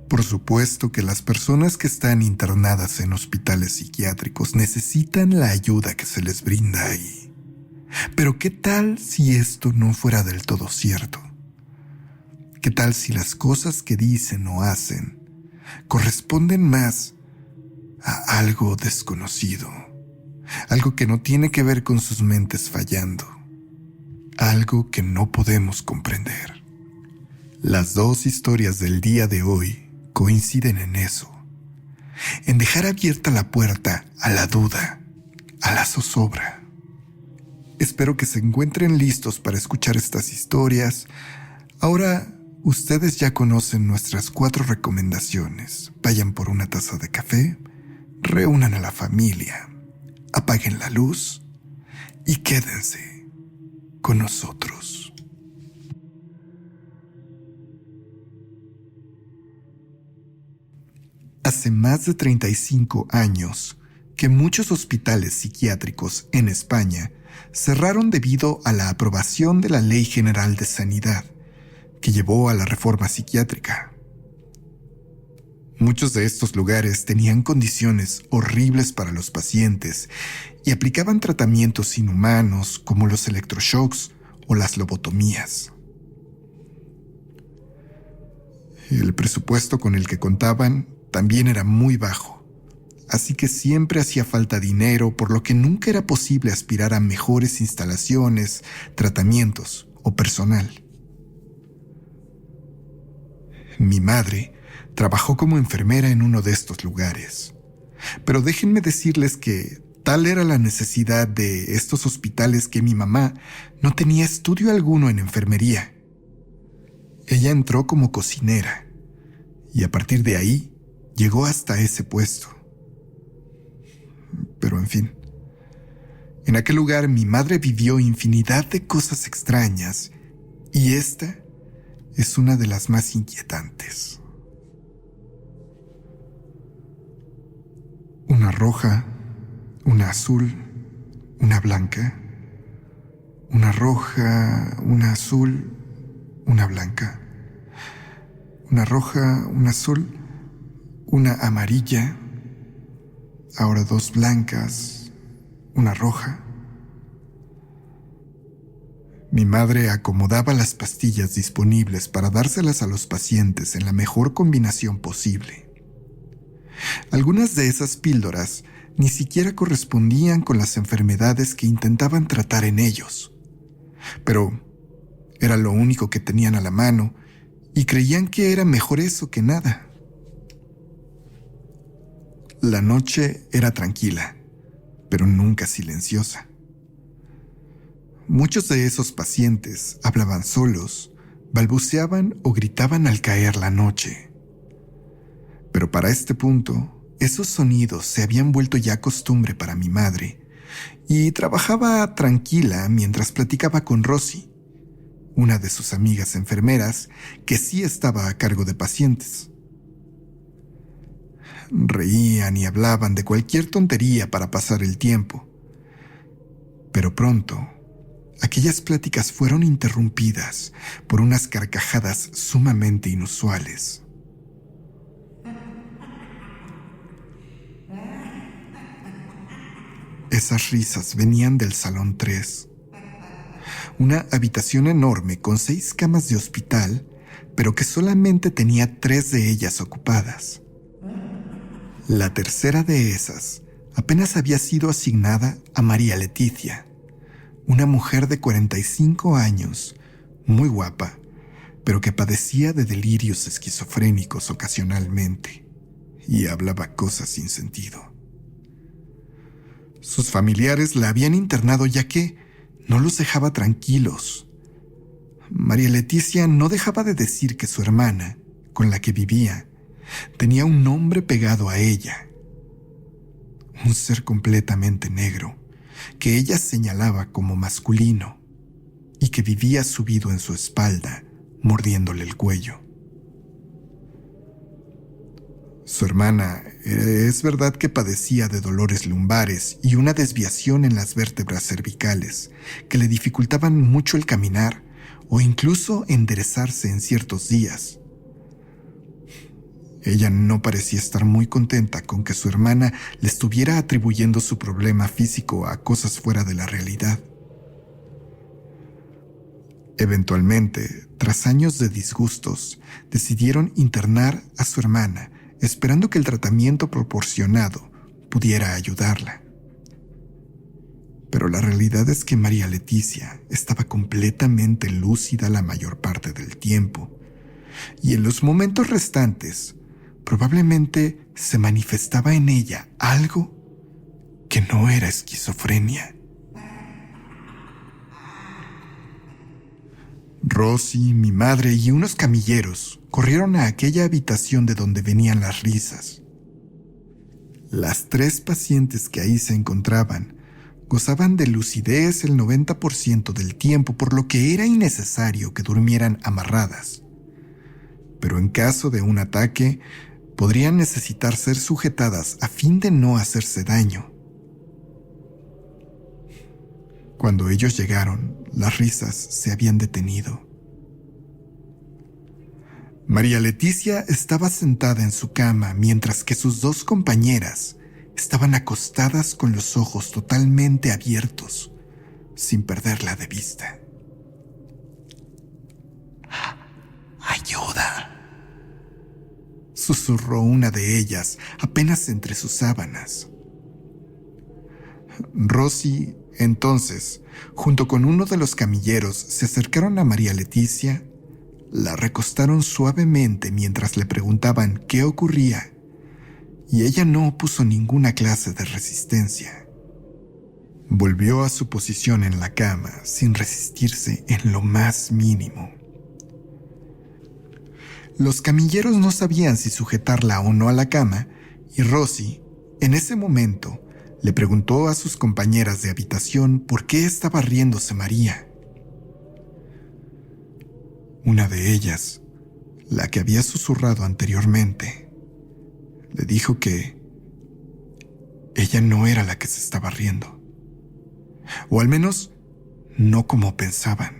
Por supuesto que las personas que están internadas en hospitales psiquiátricos necesitan la ayuda que se les brinda ahí. Pero ¿qué tal si esto no fuera del todo cierto? ¿Qué tal si las cosas que dicen o hacen corresponden más a algo desconocido? Algo que no tiene que ver con sus mentes fallando. Algo que no podemos comprender. Las dos historias del día de hoy coinciden en eso, en dejar abierta la puerta a la duda, a la zozobra. Espero que se encuentren listos para escuchar estas historias. Ahora, ustedes ya conocen nuestras 4 recomendaciones. Vayan por una taza de café, reúnan a la familia, apaguen la luz y quédense con nosotros. Hace más de 35 años que muchos hospitales psiquiátricos en España cerraron debido a la aprobación de la Ley General de Sanidad, que llevó a la reforma psiquiátrica. Muchos de estos lugares tenían condiciones horribles para los pacientes y aplicaban tratamientos inhumanos como los electroshocks o las lobotomías. El presupuesto con el que contaban también era muy bajo, así que siempre hacía falta dinero, por lo que nunca era posible aspirar a mejores instalaciones, tratamientos o personal. Mi madre trabajó como enfermera en uno de estos lugares, pero déjenme decirles que tal era la necesidad de estos hospitales que mi mamá no tenía estudio alguno en enfermería. Ella entró como cocinera y a partir de ahí llegó hasta ese puesto. Pero en fin, en aquel lugar mi madre vivió infinidad de cosas extrañas y esta es una de las más inquietantes. Una roja, una azul, una blanca, una roja, una azul, una blanca, una roja, una azul, una amarilla, ahora 2 blancas, una roja. Mi madre acomodaba las pastillas disponibles para dárselas a los pacientes en la mejor combinación posible. Algunas de esas píldoras ni siquiera correspondían con las enfermedades que intentaban tratar en ellos, pero era lo único que tenían a la mano y creían que era mejor eso que nada. La noche era tranquila, pero nunca silenciosa. Muchos de esos pacientes hablaban solos, balbuceaban o gritaban al caer la noche. Pero para este punto, esos sonidos se habían vuelto ya costumbre para mi madre, y trabajaba tranquila mientras platicaba con Rosy, una de sus amigas enfermeras que sí estaba a cargo de pacientes. Reían y hablaban de cualquier tontería para pasar el tiempo. Pero pronto, aquellas pláticas fueron interrumpidas por unas carcajadas sumamente inusuales. Esas risas venían del Salón 3, una habitación enorme con 6 camas de hospital, pero que solamente tenía 3 de ellas ocupadas. La tercera de esas apenas había sido asignada a María Leticia, una mujer de 45 años, muy guapa, pero que padecía de delirios esquizofrénicos ocasionalmente y hablaba cosas sin sentido. Sus familiares la habían internado ya que no los dejaba tranquilos. María Leticia no dejaba de decir que su hermana, con la que vivía, tenía un nombre pegado a ella, un ser completamente negro, que ella señalaba como masculino y que vivía subido en su espalda, mordiéndole el cuello. Su hermana, es verdad que padecía de dolores lumbares y una desviación en las vértebras cervicales que le dificultaban mucho el caminar o incluso enderezarse en ciertos días. Ella no parecía estar muy contenta con que su hermana le estuviera atribuyendo su problema físico a cosas fuera de la realidad. Eventualmente, tras años de disgustos, decidieron internar a su hermana, esperando que el tratamiento proporcionado pudiera ayudarla. Pero la realidad es que María Leticia estaba completamente lúcida la mayor parte del tiempo, y en los momentos restantes, probablemente se manifestaba en ella algo que no era esquizofrenia. Rosy, mi madre y unos camilleros corrieron a aquella habitación de donde venían las risas. Las 3 pacientes que ahí se encontraban gozaban de lucidez el 90% del tiempo, por lo que era innecesario que durmieran amarradas. Pero en caso de un ataque, podrían necesitar ser sujetadas a fin de no hacerse daño. Cuando ellos llegaron, las risas se habían detenido. María Leticia estaba sentada en su cama mientras que sus 2 compañeras estaban acostadas con los ojos totalmente abiertos, sin perderla de vista. ¡Ayuda!, susurró una de ellas apenas entre sus sábanas. Rosy, entonces, junto con uno de los camilleros, se acercaron a María Leticia, la recostaron suavemente mientras le preguntaban qué ocurría, y ella no opuso ninguna clase de resistencia. Volvió a su posición en la cama sin resistirse en lo más mínimo. Los camilleros no sabían si sujetarla o no a la cama, y Rosy, en ese momento, le preguntó a sus compañeras de habitación por qué estaba riéndose María. Una de ellas, la que había susurrado anteriormente, le dijo que ella no era la que se estaba riendo, o al menos no como pensaban.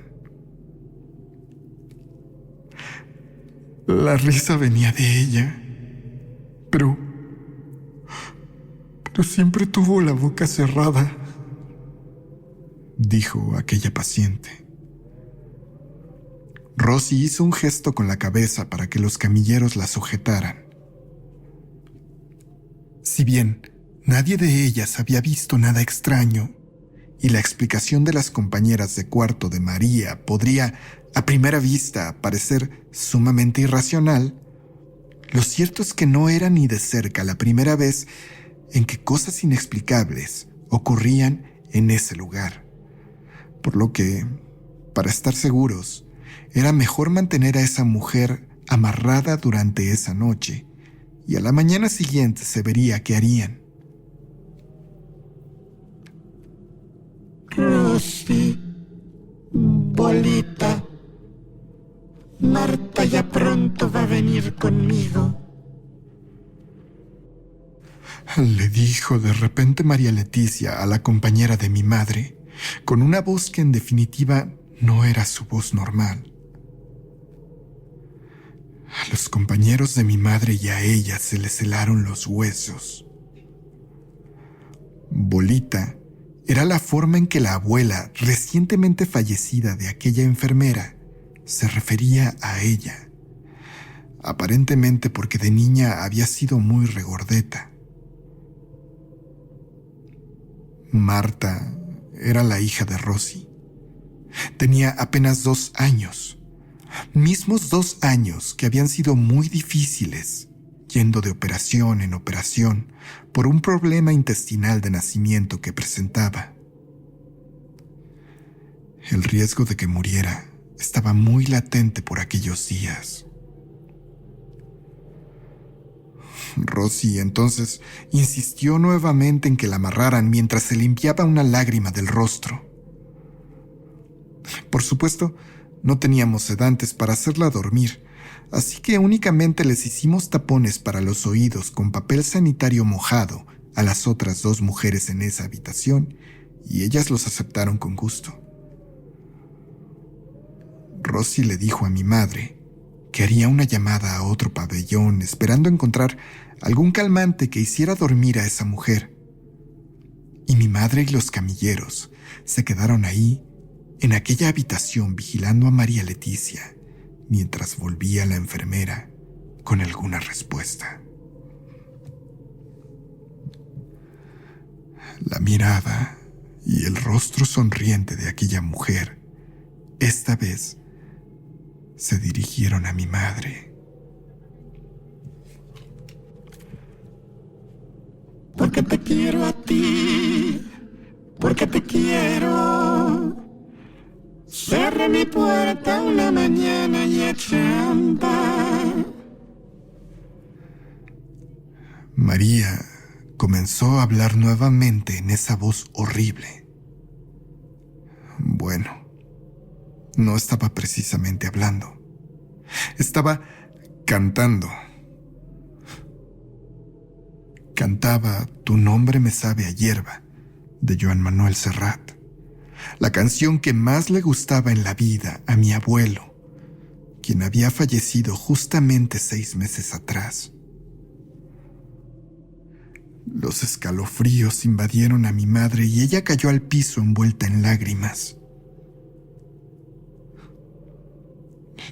La risa venía de ella, pero siempre tuvo la boca cerrada, dijo aquella paciente. Rosy hizo un gesto con la cabeza para que los camilleros la sujetaran. Si bien nadie de ellas había visto nada extraño, y la explicación de las compañeras de cuarto de María podría, a primera vista, parecer sumamente irracional, lo cierto es que no era ni de cerca la primera vez en que cosas inexplicables ocurrían en ese lugar, por lo que, para estar seguros, era mejor mantener a esa mujer amarrada durante esa noche, y a la mañana siguiente se vería qué harían. Rosy, Bolita, Marta ya pronto va a venir conmigo, le dijo de repente María Leticia a la compañera de mi madre, con una voz que en definitiva no era su voz normal. A los compañeros de mi madre y a ella se les helaron los huesos. Bolita era la forma en que la abuela, recientemente fallecida de aquella enfermera, se refería a ella, aparentemente porque de niña había sido muy regordeta. Marta era la hija de Rosy. Tenía apenas 2 años, mismos 2 años que habían sido muy difíciles, yendo de operación en operación por un problema intestinal de nacimiento que presentaba. El riesgo de que muriera estaba muy latente por aquellos días. Rosy entonces insistió nuevamente en que la amarraran mientras se limpiaba una lágrima del rostro. Por supuesto, no teníamos sedantes para hacerla dormir, así que únicamente les hicimos tapones para los oídos con papel sanitario mojado a las otras 2 mujeres en esa habitación, y ellas los aceptaron con gusto. Rosy le dijo a mi madre que haría una llamada a otro pabellón esperando encontrar algún calmante que hiciera dormir a esa mujer. Y mi madre y los camilleros se quedaron ahí, en aquella habitación, vigilando a María Leticia, mientras volvía la enfermera con alguna respuesta. La mirada y el rostro sonriente de aquella mujer, esta vez, se dirigieron a mi madre. Porque te quiero a ti, porque te quiero. Cerré mi puerta una mañana y eché a andar. María comenzó a hablar nuevamente en esa voz horrible. Bueno, no estaba precisamente hablando. Estaba cantando. Cantaba Tu nombre me sabe a hierba, de Joan Manuel Serrat, la canción que más le gustaba en la vida a mi abuelo, quien había fallecido justamente 6 meses atrás. Los escalofríos invadieron a mi madre y ella cayó al piso envuelta en lágrimas.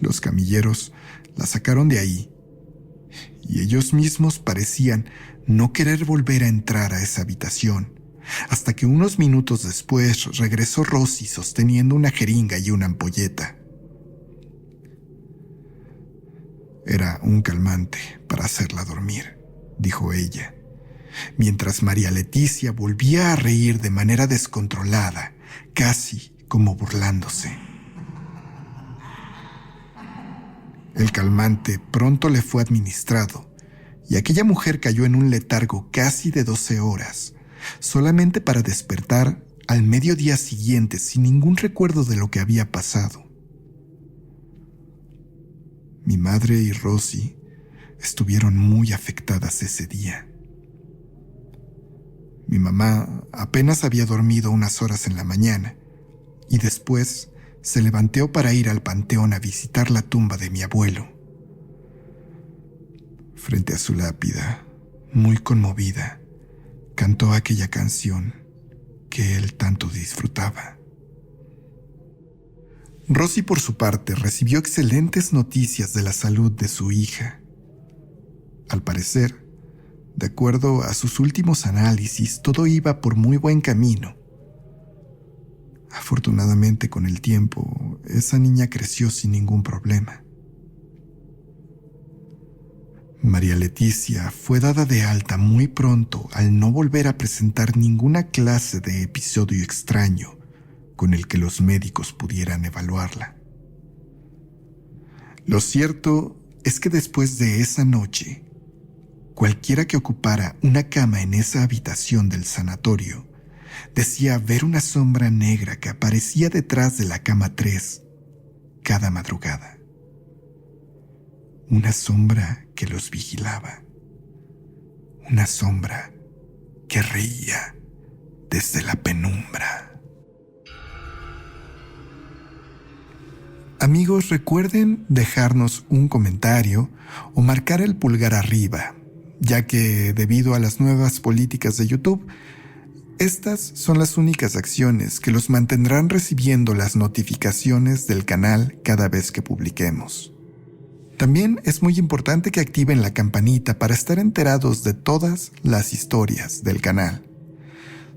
Los camilleros la sacaron de ahí y ellos mismos parecían no querer volver a entrar a esa habitación, hasta que unos minutos después regresó Rosy sosteniendo una jeringa y una ampolleta. Era un calmante para hacerla dormir, dijo ella, mientras María Leticia volvía a reír de manera descontrolada, casi como burlándose. El calmante pronto le fue administrado y aquella mujer cayó en un letargo casi de 12 horas, solamente para despertar al mediodía siguiente sin ningún recuerdo de lo que había pasado. Mi madre y Rosy estuvieron muy afectadas ese día. Mi mamá apenas había dormido unas horas en la mañana y después se levantó para ir al panteón a visitar la tumba de mi abuelo. Frente a su lápida, muy conmovida, cantó aquella canción que él tanto disfrutaba. Rosy, por su parte, recibió excelentes noticias de la salud de su hija. Al parecer, de acuerdo a sus últimos análisis, todo iba por muy buen camino. Afortunadamente, con el tiempo, esa niña creció sin ningún problema. María Leticia fue dada de alta muy pronto al no volver a presentar ninguna clase de episodio extraño con el que los médicos pudieran evaluarla. Lo cierto es que después de esa noche, cualquiera que ocupara una cama en esa habitación del sanatorio decía ver una sombra negra que aparecía detrás de la cama 3 cada madrugada. Una sombra que los vigilaba. Una sombra que reía desde la penumbra. Amigos, recuerden dejarnos un comentario o marcar el pulgar arriba, ya que debido a las nuevas políticas de YouTube, estas son las únicas acciones que los mantendrán recibiendo las notificaciones del canal cada vez que publiquemos. También es muy importante que activen la campanita para estar enterados de todas las historias del canal.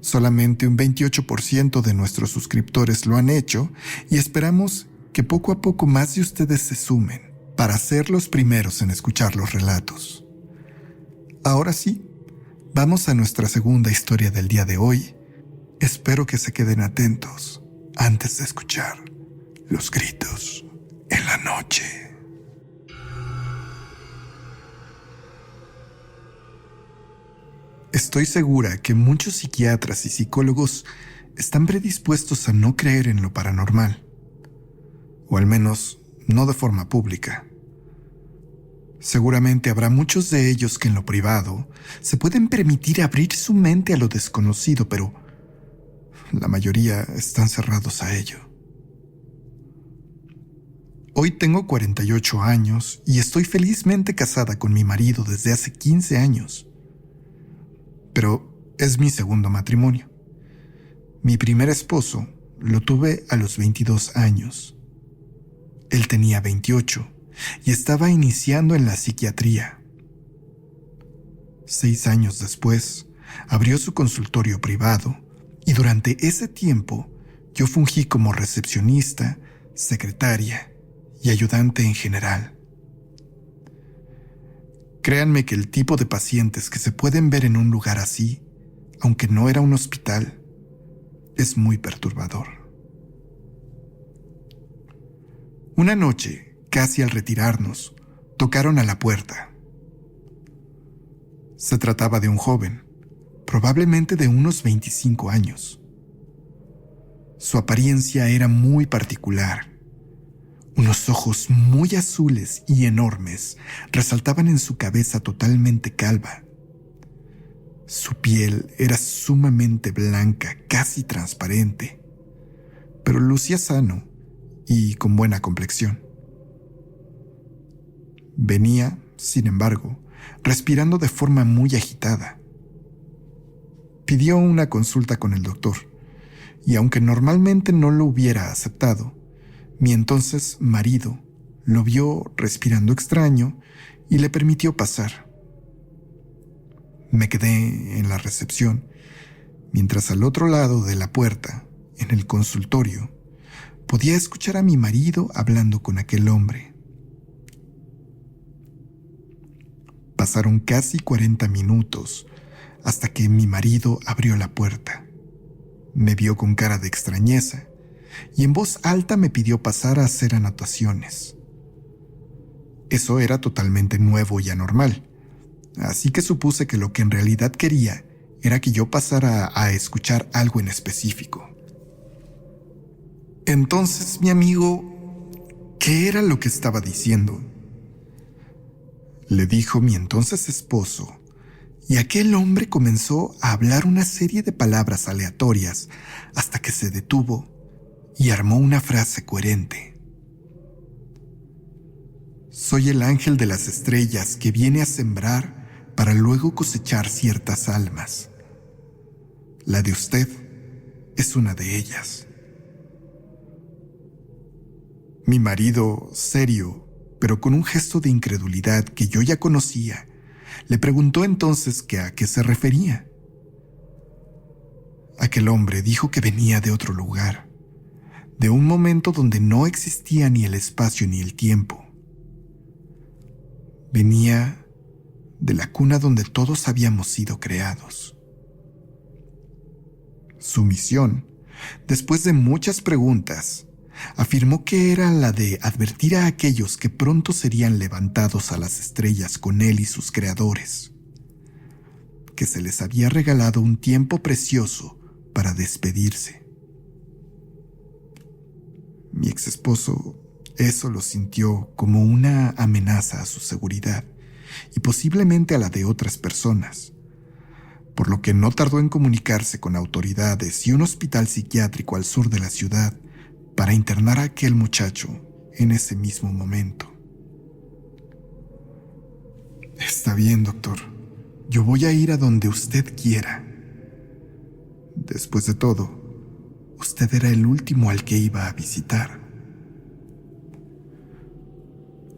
Solamente un 28% de nuestros suscriptores lo han hecho y esperamos que poco a poco más de ustedes se sumen para ser los primeros en escuchar los relatos. Ahora sí, vamos a nuestra segunda historia del día de hoy. Espero que se queden atentos antes de escuchar los gritos en la noche. Estoy segura que muchos psiquiatras y psicólogos están predispuestos a no creer en lo paranormal, o al menos no de forma pública. Seguramente habrá muchos de ellos que en lo privado se pueden permitir abrir su mente a lo desconocido, pero la mayoría están cerrados a ello. Hoy tengo 48 años y estoy felizmente casada con mi marido desde hace 15 años. Pero es mi segundo matrimonio. Mi primer esposo lo tuve a los 22 años. Él tenía 28 y estaba iniciando en la psiquiatría. 6 años después, abrió su consultorio privado y durante ese tiempo yo fungí como recepcionista, secretaria y ayudante en general. Créanme que el tipo de pacientes que se pueden ver en un lugar así, aunque no era un hospital, es muy perturbador. Una noche, casi al retirarnos, tocaron a la puerta. Se trataba de un joven, probablemente de unos 25 años. Su apariencia era muy particular. Unos ojos muy azules y enormes resaltaban en su cabeza totalmente calva. Su piel era sumamente blanca, casi transparente, pero lucía sano y con buena complexión. Venía, sin embargo, respirando de forma muy agitada. Pidió una consulta con el doctor, y aunque normalmente no lo hubiera aceptado, mi entonces marido lo vio respirando extraño y le permitió pasar. Me quedé en la recepción, mientras al otro lado de la puerta, en el consultorio, podía escuchar a mi marido hablando con aquel hombre. Pasaron casi 40 minutos hasta que mi marido abrió la puerta. Me vio con cara de extrañeza y en voz alta me pidió pasar a hacer anotaciones. Eso era totalmente nuevo y anormal, así que supuse que lo que en realidad quería era que yo pasara a escuchar algo en específico. Entonces, mi amigo, ¿qué era lo que estaba diciendo?, le dijo mi entonces esposo, y aquel hombre comenzó a hablar una serie de palabras aleatorias hasta que se detuvo y armó una frase coherente. Soy el ángel de las estrellas que viene a sembrar para luego cosechar ciertas almas. La de usted es una de ellas. Mi marido, serio, pero con un gesto de incredulidad que yo ya conocía, le preguntó entonces que a qué se refería. Aquel hombre dijo que venía de otro lugar, de un momento donde no existía ni el espacio ni el tiempo. Venía de la cuna donde todos habíamos sido creados. Su misión, después de muchas preguntas, afirmó que era la de advertir a aquellos que pronto serían levantados a las estrellas con él y sus creadores, que se les había regalado un tiempo precioso para despedirse. Mi exesposo eso lo sintió como una amenaza a su seguridad y posiblemente a la de otras personas, por lo que no tardó en comunicarse con autoridades y un hospital psiquiátrico al sur de la ciudad para internar a aquel muchacho en ese mismo momento. Está bien, doctor. Yo voy a ir a donde usted quiera. Después de todo, usted era el último al que iba a visitar.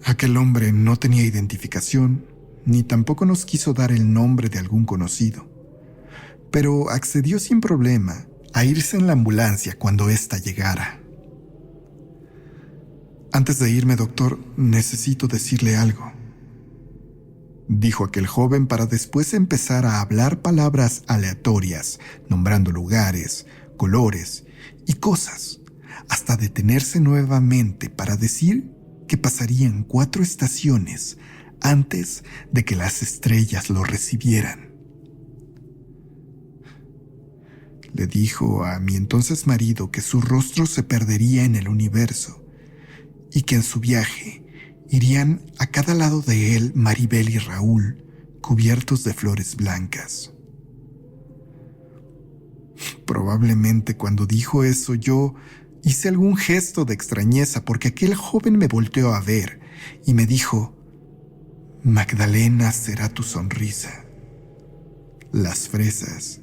Aquel hombre no tenía identificación, ni tampoco nos quiso dar el nombre de algún conocido, pero accedió sin problema a irse en la ambulancia cuando ésta llegara. Antes de irme, doctor, necesito decirle algo, dijo aquel joven para después empezar a hablar palabras aleatorias, nombrando lugares, colores y cosas, hasta detenerse nuevamente para decir que pasarían 4 estaciones antes de que las estrellas lo recibieran. Le dijo a mi entonces marido que su rostro se perdería en el universo y que en su viaje irían a cada lado de él Maribel y Raúl, cubiertos de flores blancas. Probablemente cuando dijo eso yo hice algún gesto de extrañeza porque aquel joven me volteó a ver y me dijo: Magdalena será tu sonrisa. Las fresas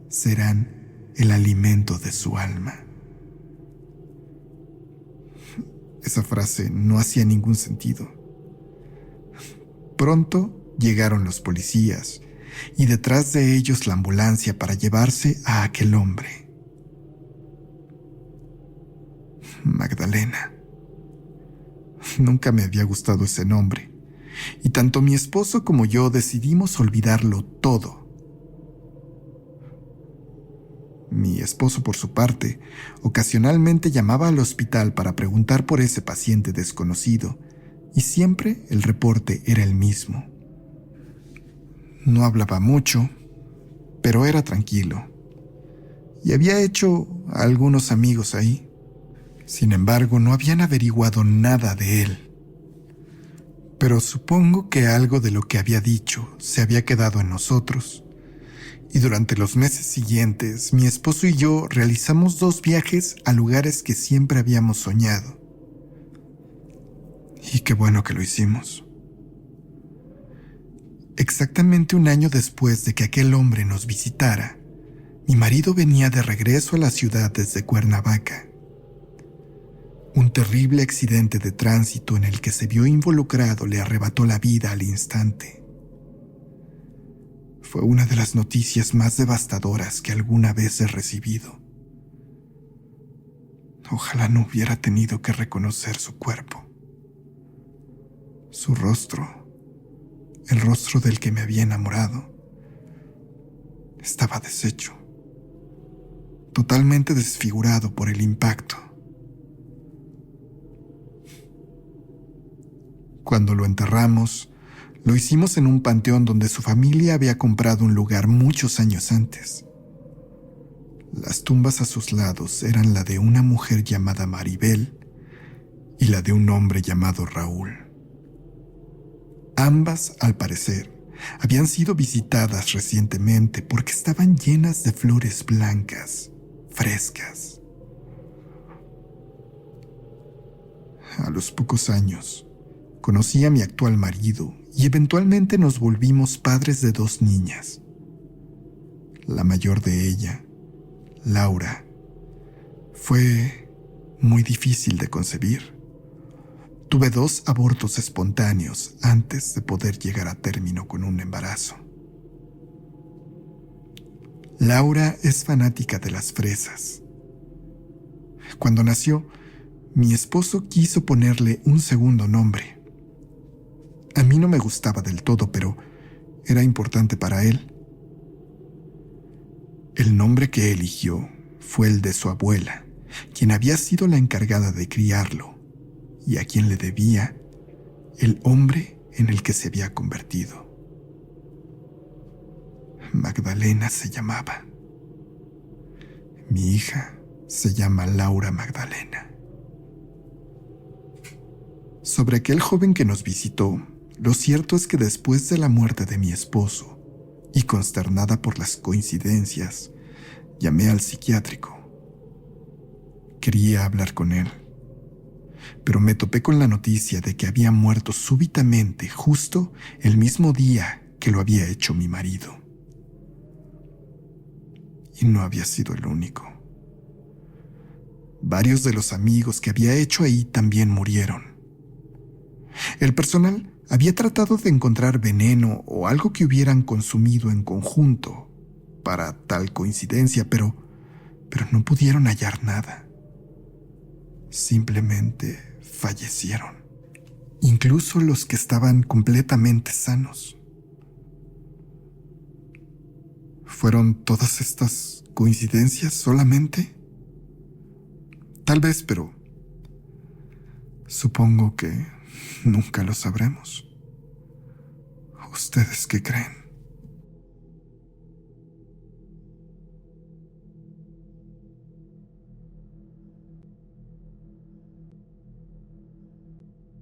serán el alimento de su alma. Esa frase no hacía ningún sentido. Pronto llegaron los policías y detrás de ellos la ambulancia para llevarse a aquel hombre. Magdalena. Nunca me había gustado ese nombre, y tanto mi esposo como yo decidimos olvidarlo todo. Mi esposo, por su parte, ocasionalmente llamaba al hospital para preguntar por ese paciente desconocido, y siempre el reporte era el mismo. No hablaba mucho, pero era tranquilo, y había hecho algunos amigos ahí. Sin embargo, no habían averiguado nada de él. Pero supongo que algo de lo que había dicho se había quedado en nosotros. Y durante los meses siguientes, mi esposo y yo realizamos 2 viajes a lugares que siempre habíamos soñado. Y qué bueno que lo hicimos. Exactamente 1 año después de que aquel hombre nos visitara, mi marido venía de regreso a la ciudad desde Cuernavaca. Un terrible accidente de tránsito en el que se vio involucrado le arrebató la vida al instante. Fue una de las noticias más devastadoras que alguna vez he recibido. Ojalá no hubiera tenido que reconocer su cuerpo. Su rostro, el rostro del que me había enamorado, estaba deshecho, totalmente desfigurado por el impacto. Cuando lo enterramos, lo hicimos en un panteón donde su familia había comprado un lugar muchos años antes. Las tumbas a sus lados eran la de una mujer llamada Maribel y la de un hombre llamado Raúl. Ambas, al parecer, habían sido visitadas recientemente porque estaban llenas de flores blancas, frescas. A los pocos años, conocí a mi actual marido y eventualmente nos volvimos padres de 2 niñas. La mayor de ella, Laura, fue muy difícil de concebir. Tuve 2 abortos espontáneos antes de poder llegar a término con un embarazo. Laura es fanática de las fresas. Cuando nació, mi esposo quiso ponerle un segundo nombre. A mí no me gustaba del todo, pero era importante para él. El nombre que eligió fue el de su abuela, quien había sido la encargada de criarlo y a quien le debía el hombre en el que se había convertido. Magdalena se llamaba. Mi hija se llama Laura Magdalena. Sobre aquel joven que nos visitó, lo cierto es que después de la muerte de mi esposo, y consternada por las coincidencias, llamé al psiquiátrico. Quería hablar con él, pero me topé con la noticia de que había muerto súbitamente justo el mismo día que lo había hecho mi marido. Y no había sido el único. Varios de los amigos que había hecho ahí también murieron. El personal había tratado de encontrar veneno o algo que hubieran consumido en conjunto para tal coincidencia, pero no pudieron hallar nada. Simplemente fallecieron. Incluso los que estaban completamente sanos. ¿Fueron todas estas coincidencias solamente? Tal vez, pero supongo que nunca lo sabremos. ¿Ustedes qué creen?